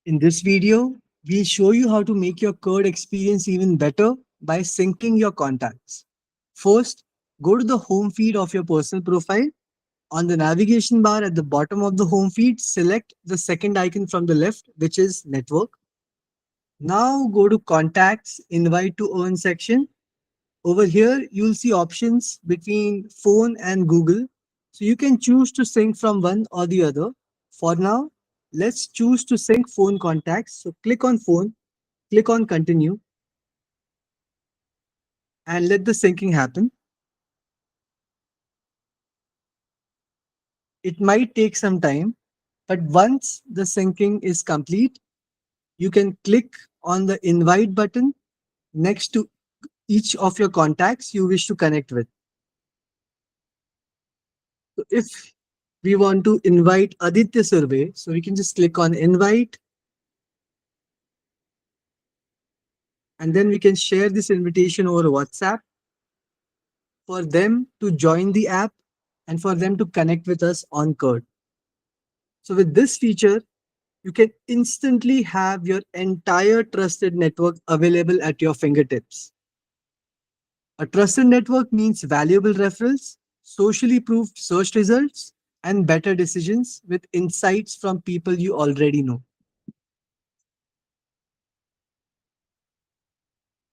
In this video, we'll show you how to make your CURD experience even better by syncing your contacts. First, go to the home feed of your personal profile. On the navigation bar at the bottom of the home feed, select the second icon from the left, which is Network. Now go to Contacts, Invite to Earn section. Over here, you'll see options between phone and Google. So you can choose to sync from one or the other. For now, let's choose to sync phone contacts. So click on phone, click on continue, and let the syncing happen. It might take some time, but once the syncing is complete, you can click on the invite button next to each of your contacts you wish to connect with. So if we want to invite Aditya Survey, so we can just click on invite, and then we can share this invitation over WhatsApp for them to join the app and for them to connect with us on CURD. So with this feature, you can instantly have your entire trusted network available at your fingertips. A trusted network means valuable referrals, socially proved search results, and better decisions with insights from people you already know.